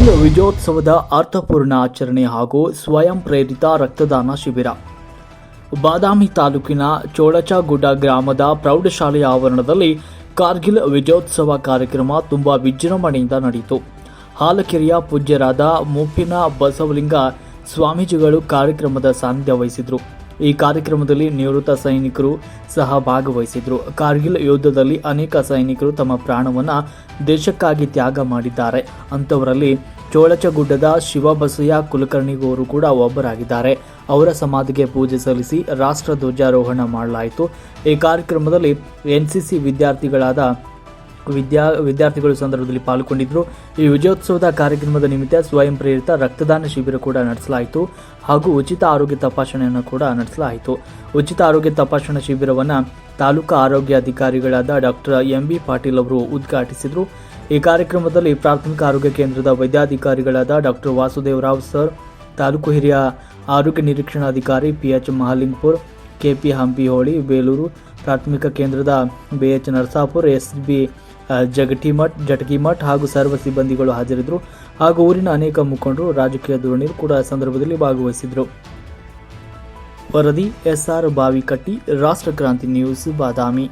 ಕಾರ್ಗಿಲ್ ವಿಜಯೋತ್ಸವದ ಅರ್ಥಪೂರ್ಣ ಆಚರಣೆ ಹಾಗೂ ಸ್ವಯಂ ಪ್ರೇರಿತ ರಕ್ತದಾನ ಶಿಬಿರ. ಬಾದಾಮಿ ತಾಲೂಕಿನ ಚೋಳಚಗುಡ್ಡ ಗ್ರಾಮದ ಪ್ರೌಢಶಾಲೆಯ ಆವರಣದಲ್ಲಿ ಕಾರ್ಗಿಲ್ ವಿಜಯೋತ್ಸವ ಕಾರ್ಯಕ್ರಮ ತುಂಬಾ ವಿಜೃಂಭಣೆಯಿಂದ ನಡೆಯಿತು. ಹಾಲಕೆರೆಯ ಪೂಜ್ಯರಾದ ಮುಪ್ಪಿನ ಬಸವಲಿಂಗ ಸ್ವಾಮೀಜಿಗಳು ಕಾರ್ಯಕ್ರಮದ ಸಾನ್ನಿಧ್ಯ ವಹಿಸಿದರು. ಈ ಕಾರ್ಯಕ್ರಮದಲ್ಲಿ ನಿವೃತ್ತ ಸೈನಿಕರು ಸಹ ಭಾಗವಹಿಸಿದರು. ಕಾರ್ಗಿಲ್ ಯುದ್ಧದಲ್ಲಿ ಅನೇಕ ಸೈನಿಕರು ತಮ್ಮ ಪ್ರಾಣವನ್ನು ದೇಶಕ್ಕಾಗಿ ತ್ಯಾಗ ಮಾಡಿದ್ದಾರೆ. ಅಂಥವರಲ್ಲಿ ಚೋಳಚಗುಡ್ಡದ ಶಿವಬಸಯ್ಯ ಕುಲಕರ್ಣಿಗವರು ಕೂಡ ಒಬ್ಬರಾಗಿದ್ದಾರೆ. ಅವರ ಸಮಾಧಿಗೆ ಪೂಜೆ ಸಲ್ಲಿಸಿ ರಾಷ್ಟ್ರ ಧ್ವಜಾರೋಹಣ ಮಾಡಲಾಯಿತು. ಈ ಕಾರ್ಯಕ್ರಮದಲ್ಲಿ ಎನ್ಸಿಸಿ ವಿದ್ಯಾರ್ಥಿಗಳು ಸಂದರ್ಭದಲ್ಲಿ ಪಾಲ್ಗೊಂಡಿದ್ದರು. ಈ ವಿಜಯೋತ್ಸವದ ಕಾರ್ಯಕ್ರಮದ ನಿಮಿತ್ತ ಸ್ವಯಂ ಪ್ರೇರಿತ ರಕ್ತದಾನ ಶಿಬಿರ ಕೂಡ ನಡೆಸಲಾಯಿತು ಹಾಗೂ ಉಚಿತ ಆರೋಗ್ಯ ತಪಾಸಣೆಯನ್ನು ಕೂಡ ನಡೆಸಲಾಯಿತು. ಉಚಿತ ಆರೋಗ್ಯ ತಪಾಸಣಾ ಶಿಬಿರವನ್ನು ತಾಲೂಕಾ ಆರೋಗ್ಯ ಅಧಿಕಾರಿಗಳಾದ ಡಾಕ್ಟರ್ ಎಂಬಿ ಪಾಟೀಲ್ ಅವರು ಉದ್ಘಾಟಿಸಿದರು. ಈ ಕಾರ್ಯಕ್ರಮದಲ್ಲಿ ಪ್ರಾಥಮಿಕ ಆರೋಗ್ಯ ಕೇಂದ್ರದ ವೈದ್ಯಾಧಿಕಾರಿಗಳಾದ ಡಾಕ್ಟರ್ ವಾಸುದೇವರಾವ್ ಸರ್, ತಾಲೂಕು ಹಿರಿಯ ಆರೋಗ್ಯ ನಿರೀಕ್ಷಣಾಧಿಕಾರಿ PH ಮಹಾಲಿಂಗಪುರ್, KP ಹಂಪಿಹೋಳಿ, ಬೇಲೂರು ಪ್ರಾಥಮಿಕ ಕೇಂದ್ರದ BH ನರಸಾಪುರ್, SB ಜಟಗಿಮಠ್ ಹಾಗೂ ಸರ್ವ ಸಿಬ್ಬಂದಿಗಳು ಹಾಜರಿದ್ದರು. ಹಾಗೂ ಊರಿನ ಅನೇಕ ಮುಖಂಡರು, ರಾಜಕೀಯ ಧುರೀಣರು ಕೂಡ ಸಂದರ್ಭದಲ್ಲಿ ಭಾಗವಹಿಸಿದರು. ವರದಿ SR ಬಾವಿಕಟ್ಟಿ, ರಾಷ್ಟ್ರ ಕ್ರಾಂತಿ ನ್ಯೂಸ್, ಬಾದಾಮಿ.